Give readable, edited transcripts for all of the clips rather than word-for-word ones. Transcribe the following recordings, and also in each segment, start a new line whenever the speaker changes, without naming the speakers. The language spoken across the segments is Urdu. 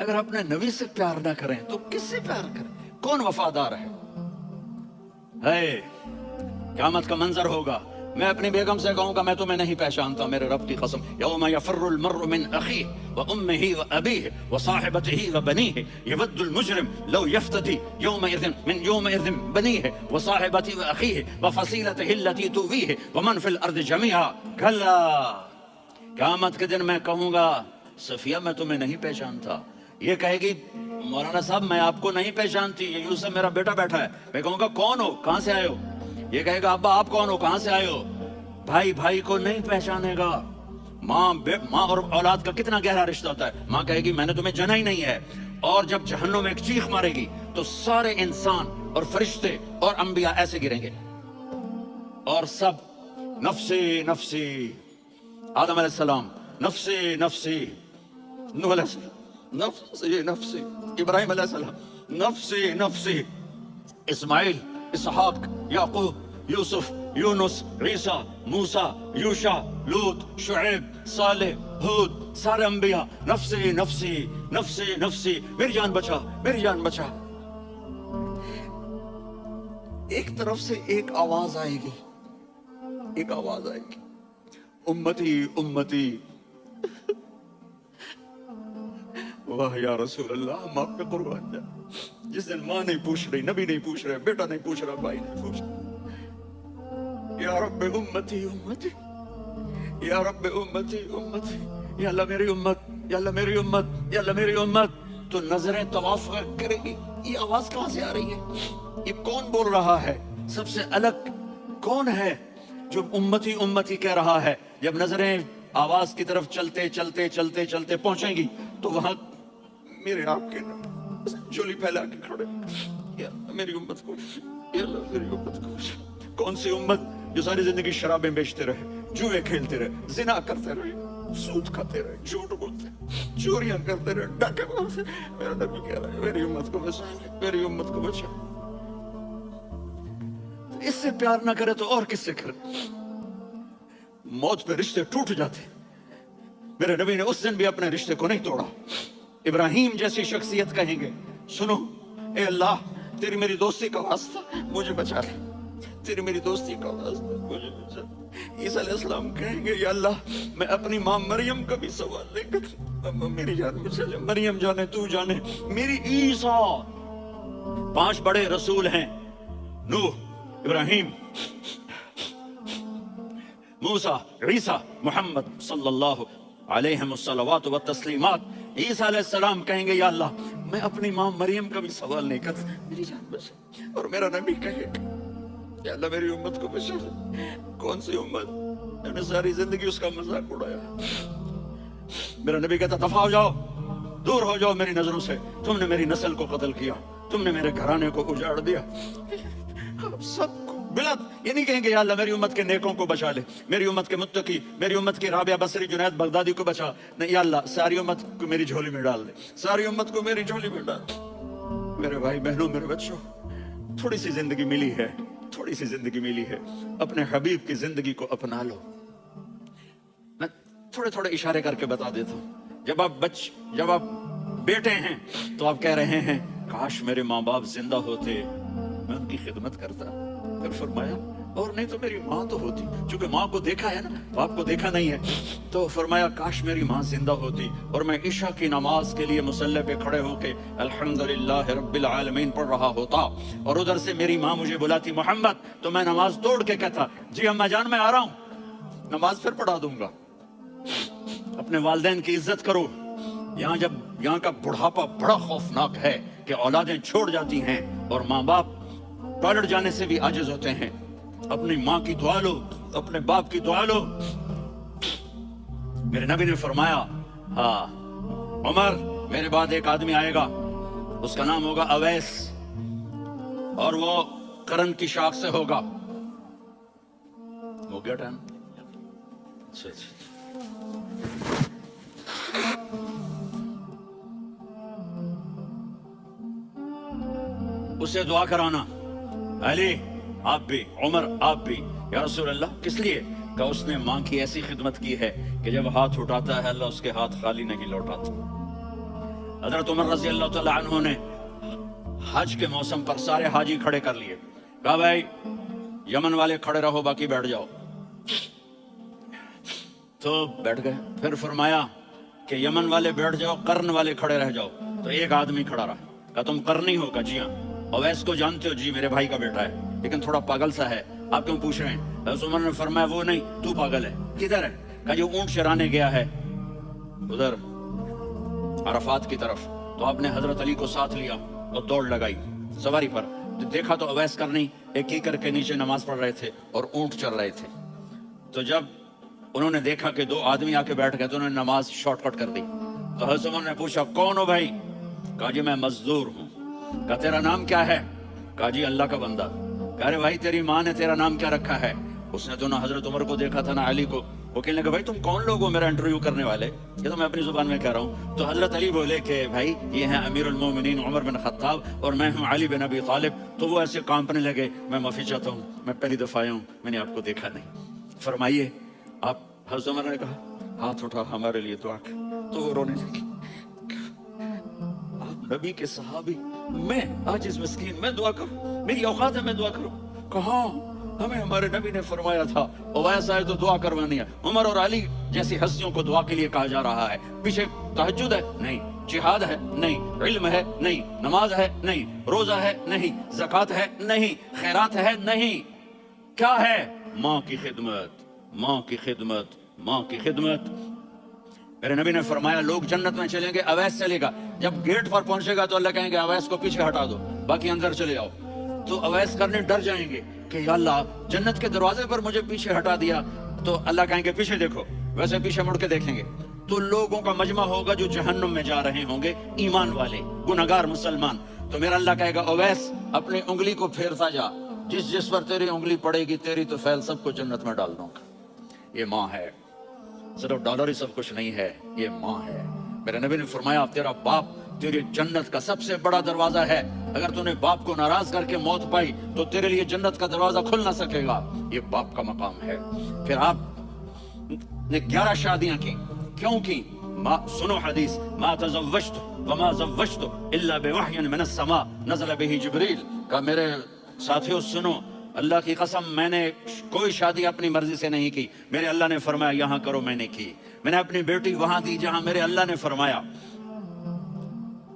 اگر اپنے نبی سے پیار نہ کریں تو کس سے پیار کریں؟ کون وفادار ہے؟ قیامت کا منظر ہوگا، میں اپنی بیگم سے کہوں گا میں تمہیں نہیں پہچانتا میرے رب کی قسم، یوم یفر المرء من اخیہ وامہ وابیہ وصاحبتہ وبنیہ یود المجرم لو یفتدی یومئذ من یومئذ بنیہ وصاحبتہ واخیہ وفصیلتہ التی تؤویہ ومن فی الارض جمیعا کلا، قیامت کے دن میں کہوں گا صفیہ میں تمہیں نہیں پہچانتا، یہ کہے گی مولانا صاحب میں آپ کو نہیں پہچانتی، یہ یوسف میرا بیٹا بیٹھا ہے، میں کہوں گا کون ہو، کہاں سے آئے ہو؟ یہ کہے گا ابا آپ کون ہو، کہاں سے آئے ہو؟ بھائی بھائی کو نہیں پہچانے گا۔ ماں اور اولاد کا کتنا گہرا رشتہ ہوتا ہے، ماں کہے گی میں نے تمہیں جنا ہی نہیں ہے، اور جب جہنم میں ایک چیخ مارے گی تو سارے انسان اور فرشتے اور انبیاء ایسے گریں گے اور سب نفسی نفسی، آدم علیہ السلام نفسی نفسی، نوح علیہ السلام نفسی نفسی، ابراہیم علیہ السلام نفسی نفسی، اسماعیل، اسحاق، یعقوب، یوسف، یونس، عیسیٰ، موسیٰ، یوشع، لوط، شعیب، صالح، ہود، سارے انبیاء نفسی نفسی نفسی نفسی، میری جان بچا میری جان بچا۔ ایک طرف سے ایک آواز آئے گی، ایک آواز آئے گی، امتی امتی، واہ یا رسول اللہ ہم آپ پہ قربان جائیں۔ جس دن ماں نہیں پوچھ رہی، نبی نہیں پوچھ رہے، بیٹا نہیں پوچھ رہا، بھائی نہیں پوچھ رہا، یا رب امتی امتی، یا رب امتی امتی، یا اللہ میری امت، یا اللہ میری امت، یا اللہ میری امت، تو نظریں طواف کرے گی، یہ آواز کہاں سے آ رہی ہے؟ یہ کون بول رہا ہے؟ سب سے الگ کون ہے جو امتی امتی کہہ رہا ہے؟ جب نظریں آواز کی طرف چلتے چلتے چلتے چلتے پہنچیں گی تو وہاں میرے آپ کے جولی پھیلا کے کھڑے، یا اللہ میری امت کو، یا اللہ میری امت کو۔ کون سی امت جو ساری زندگی شرابیں بیچتے رہے، جوئے کھیلتے رہے، زنا کرتے رہے، سود کھاتے رہے، جھوٹ بولتے، چوریاں کرتے رہے، ڈاکے مارتے، میرا نبی کہہ رہا ہے میری امت کو بچا، میری امت کو بچا۔ اس سے پیار نہ کرے تو اور کس سے کرے؟ موت پہ رشتے ٹوٹ جاتے، میرے نبی نے اس دن بھی اپنے رشتے کو نہیں توڑا۔ ابراہیم جیسی شخصیت کہیں گے سنو اے اللہ تیری میری دوستی کا واسطہ مجھے بچا لے، تیری میری دوستی کا واسطہ مجھے بچا لے۔ عیسیٰ علیہ السلام کہیں گے یا اللہ میں اپنی ماں مریم کا بھی سوال لے کر میری جان بچا لے، مریم جانے تو جانے میری عیسیٰ۔ 5 بڑے رسول ہیں، نوح، ابراہیم، موسیٰ، عیسیٰ، محمد صلی اللہ علیہ الصلوات والتسلیمات۔ عیسیٰ علیہ السلام کہیں گے یا اللہ میں اپنی ماں مریم کا بھی سوال نہیں کرتا، میری جان بچا، اور میرا نبی کہے گا یا اللہ میری امت کو بچا لے۔ کون سی امت؟ میں نے ساری زندگی اس کا مذاق اڑایا، میرا نبی کہتا دفع ہو جاؤ، دور ہو جاؤ میری نظروں سے، تم نے میری نسل کو قتل کیا، تم نے میرے گھرانے کو اجاڑ دیا۔ سب کو بلاد یہ نہیں کہیں گے یا اللہ میری امت کے نیکوں کو بچا لے، میری امت کے متقی، میری امت کی رابعہ بصری جنید بغدادی کو بچا، نہیں یا اللہ ساری امت کو میری جھولی میں ڈال دے، ساری امت کو میری جھولی میں ڈال دے۔ میرے بھائی بہنوں، میرے بچوں، تھوڑی سی زندگی ملی ہے، تھوڑی سی زندگی ملی ہے، اپنے حبیب کی زندگی کو اپنا لو۔ میں تھوڑے تھوڑے اشارے کر کے بتا دیتا ہوں، جب آپ بیٹے ہیں تو آپ کہہ رہے ہیں کاش میرے ماں باپ زندہ ہوتے، میں ان کی خدمت کرتا۔ پھر فرمایا اور نہیں تو میری ماں تو ہوتی، چونکہ ماں کو دیکھا ہے نا، باپ کو دیکھا نہیں ہے، تو فرمایا کاش میری ماں زندہ ہوتی اور میں عشاء کی نماز کے لیے مصلی پہ کھڑے ہو کے الحمدللہ رب العالمین پڑھ رہا ہوتا، اور ادھر سے میری ماں مجھے بلاتی محمد، تو میں نماز توڑ کے کہتا جی اماں جان میں آ رہا ہوں، نماز پھر پڑھا دوں گا۔ اپنے والدین کی عزت کرو۔ یہاں کا بڑھاپا بڑا خوفناک ہے کہ اولادیں چھوڑ جاتی ہیں اور ماں باپ ٹوائلٹ جانے سے بھی عاجز ہوتے ہیں۔ اپنی ماں کی دعا لو، اپنے باپ کی دعا لو۔ میرے نبی نے فرمایا ہاں عمر میرے بعد ایک آدمی آئے گا، اس کا نام ہوگا اویس، اور وہ قرن کی شاخ سے ہوگا۔ ہو گیا ٹائم؟ اچھا اسے دعا کرانا، علی آپ بھی، عمر آپ بھی، یا رسول اللہ کس لیے؟ کہ اس نے ماں کی ایسی خدمت کی ہے کہ جب ہاتھ اٹھاتا ہے اللہ اس کے ہاتھ خالی نہیں لوٹاتا۔ حضرت عمر رضی اللہ تعالیٰ عنہ نے حج کے موسم پر سارے حاجی کھڑے کر لیے، کہا بھائی یمن والے کھڑے رہو، باقی بیٹھ جاؤ. تو بیٹھ گئے. پھر فرمایا کہ یمن والے بیٹھ جاؤ، قرن والے کھڑے رہ جاؤ. تو ایک آدمی کھڑا رہا. کہا تم قرنی ہو؟ کہا جی ہاں. اویس کو جانتے ہو؟ جی میرے بھائی کا بیٹا ہے لیکن تھوڑا پاگل سا ہے، آپ کیوں پوچھ رہے ہیں؟ حضرت عمر نے فرمایا وہ نہیں، تو پاگل ہے. کدھر ہے؟ کہا جو اونٹ چرانے گیا ہے ادھر عرفات کی طرف. تو آپ نے حضرت علی کو ساتھ لیا اور دوڑ لگائی سواری پر. دیکھا تو اویس کرنی ایک ہی کر کے نیچے نماز پڑھ رہے تھے اور اونٹ چل رہے تھے. تو جب انہوں نے دیکھا کہ دو آدمی آ کے بیٹھ گئے تو انہوں نے نماز شارٹ کٹ کر دی. تو حضرت عمر نے پوچھا کون ہو بھائی؟ کہا جی میں مزدور ہوں. کہا تیرا نام کیا ہے؟ کہا جی اللہ کا بندہ. کہا ارے بھائی تیری ماں نے تیرا نام کیا رکھا ہے؟ اس نے تو نہ حضرت عمر کو دیکھا تھا نہ علی کو. وہ کہنے لگا بھائی تم کون لوگ ہو میرا انٹرویو کرنے والے؟ یہ تو میں اپنی زبان میں کہہ رہا ہوں. تو حضرت علی بولے کہ بھائی یہ ہیں امیر المومنین عمر بن خطاب اور میں ہوں علی بن ابی طالب. تو وہ ایسے کانپنے لگے. میں معافی چاہتا ہوں، میں پہلی دفعہ آیا ہوں، میں نے آپ کو دیکھا نہیں. فرمائیے آپ. حضرت عمر نے کہا ہاتھ اٹھا ہمارے لیے دعا کر. تو وہ رونے لگی. آپ نبی کے صحابی، میں آج اس مسکین میں دعا کروں؟ میری اوقات ہے میں دعا کروں؟ کہاں؟ ہمیں ہمارے نبی نے فرمایا تھا اویس آئے تو دعا کروانی ہے. عمر اور علی جیسی ہستیوں کو دعا کے لیے کہا جا رہا ہے. پیچھے تہجد ہے؟ نہیں. جہاد ہے؟ نہیں. علم ہے؟ نہیں. نماز ہے؟ نہیں. روزہ ہے؟ نہیں. زکوٰۃ ہے؟ نہیں. خیرات ہے؟ نہیں. کیا ہے؟ ماں کی خدمت، ماں کی خدمت، ماں کی خدمت. میرے نبی نے فرمایا لوگ جنت میں چلیں گے، اویس چلے گا. جب گیٹ پر پہنچے گا تو اللہ کہیں گے اویس کو پیچھے ہٹا دو، باقی اندر چلے جاؤ. تو اویس کرنے ڈر جائیں گے کہ یا اللہ جنت کے دروازے پر مجھے پیچھے ہٹا دیا. تو اللہ کہیں گے پیچھے دیکھو. ویسے پیچھے مڑ کے دیکھیں گے تو لوگوں کا مجمع ہوگا جو جہنم میں جا رہے ہوں گے، ایمان والے، گنہگار مسلمان. تو میرا اللہ کہے گا اویس اپنی انگلی کو پھیرتا جا، جس جس پر تیری انگلی پڑے گی تیری تو فیل سب کو جنت میں ڈال دوں گا. یہ ماں ہے، صرف ڈالر ہی سب کچھ نہیں ہے، یہ ماں ہے. میرے نبی نے فرمایا تیرا باپ تیری جنت کا سب سے بڑا دروازہ ہے. اگر تو نے باپ کو ناراض کر کے موت پائی تو تیرے لیے جنت کا دروازہ کھل نہ سکے گا. یہ باپ کا مقام ہے. پھر آپ نے 11 شادیاں کی. کیوں کی؟ سنو حدیث، ما تزوجت وما زوجت الا بوحی من السماء نزل به جبریل. کہ میرے ساتھیوں سنو، اللہ کی قسم میں نے کوئی شادی اپنی مرضی سے نہیں کی. میرے اللہ نے فرمایا یہاں کرو، میں نے کی. میں نے اپنی بیٹی وہاں دی جہاں میرے اللہ نے فرمایا.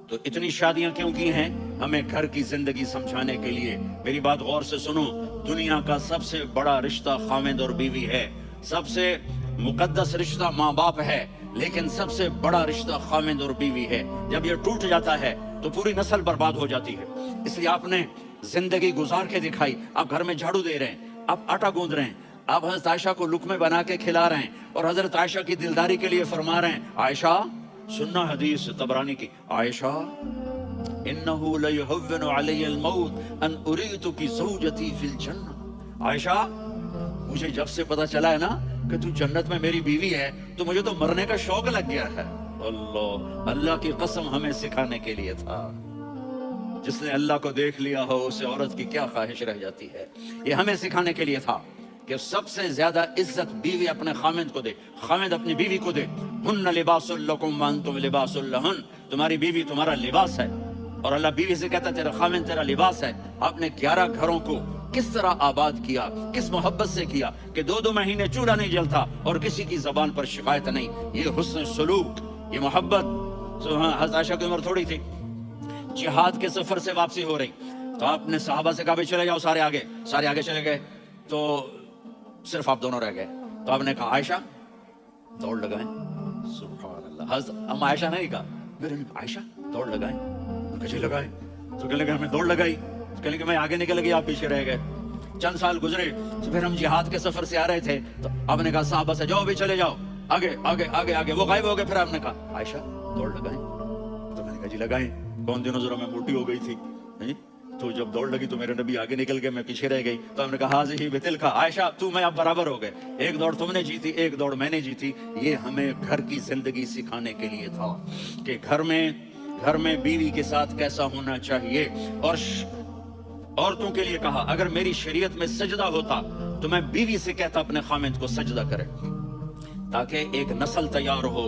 تو اتنی شادیاں کیوں کی ہیں؟ ہمیں گھر کی زندگی سمجھانے کے لیے. میری بات غور سے سنو، دنیا کا سب سے بڑا رشتہ خاوند اور بیوی ہے. سب سے مقدس رشتہ ماں باپ ہے، لیکن سب سے بڑا رشتہ خاوند اور بیوی ہے. جب یہ ٹوٹ جاتا ہے تو پوری نسل برباد ہو جاتی ہے. اس لیے آپ نے زندگی گزار کے دکھائی. آپ گھر میں جھاڑو دے رہے ہیں، آپ آٹا گوندھ رہے ہیں، آپ حضرت عائشہ کو لقمے بنا کے کھلا رہے ہیں اور حضرت عائشہ کی دلداری کے لیے فرما رہے ہیں عائشہ، سننا حدیث طبرانی کی، عائشہ انہو لیہون علی الموت ان اریتک زوجتی فی الجنہ. عائشہ مجھے جب سے پتا چلا ہے نا کہ تو جنت میں میری بیوی ہے تو مجھے تو مرنے کا شوق لگ گیا ہے. اللہ کی قسم ہمیں سکھانے کے لیے تھا. جس نے اللہ کو دیکھ لیا ہو اسے عورت کی کیا خواہش رہ جاتی ہے. یہ ہمیں سکھانے کے لیے تھا کہ سب سے زیادہ عزت بیوی اپنے خاوند کو دے، خاوند اپنی بیوی کو دے. ہن لباس لکم وانتم لباس لہن. تمہاری بیوی تمہارا لباس ہے اور اللہ بیوی سے کہتا ہے تیرا خاوند تیرا لباس ہے. آپ نے 11 گھروں کو کس طرح آباد کیا، کس محبت سے کیا کہ 2 مہینے چولہا نہیں جلتا اور کسی کی زبان پر شکایت نہیں. یہ حسن سلوک، یہ محبت. حضرت عائشہ کی عمر تھوڑی تھی، جہاد کے سفر سے واپسی ہو رہی تو آپ نے صحابہ سے کہا بھی چلے جاؤ، سارے آگے چلے گئے تو صرف آپ دونوں رہ گئے. تو آپ نے کہا عائشہ دوڑ لگائیں. سبحان اللہ. حضرت ام عائشہ نے کہا میرے عائشہ دوڑ لگائیں. کجے لگائے تو کہنے لگے ہمیں دوڑ لگائی. کہنے لگے میں آگے نکل گئی، آپ پیچھے رہ گئے. چند سال گزرے تو پھر ہم جہاد کے سفر سے آ رہے تھے تو آپ نے کہا صحابہ سے جاؤ بھی چلے جاؤ، آگے. وہ غائب ہو گئے. پھر آپ نے کہا عائشہ دوڑ لگائیں. تو میں نے کہا جی لگائیں. کون دنوں ذرا میں موٹی ہو گئی تھی تو جب دوڑ لگی تو میرے نبی آگے نکل گئے، میں پیچھے رہ گئی. تو ہم نے کہا حاضی بتلکا، عائشہ تو میں اب برابر ہو گئے. ایک دوڑ تم نے جیتی، ایک دوڑ میں نے جیتی. یہ ہمیں گھر کی زندگی سکھانے کے لیے تھا کہ گھر میں بیوی کے ساتھ کیسا ہونا چاہیے. اور عورتوں کے لیے کہا اگر میری شریعت میں سجدہ ہوتا تو میں بیوی سے کہتا اپنے خاوند کو سجدہ کرے، تاکہ ایک نسل تیار ہو.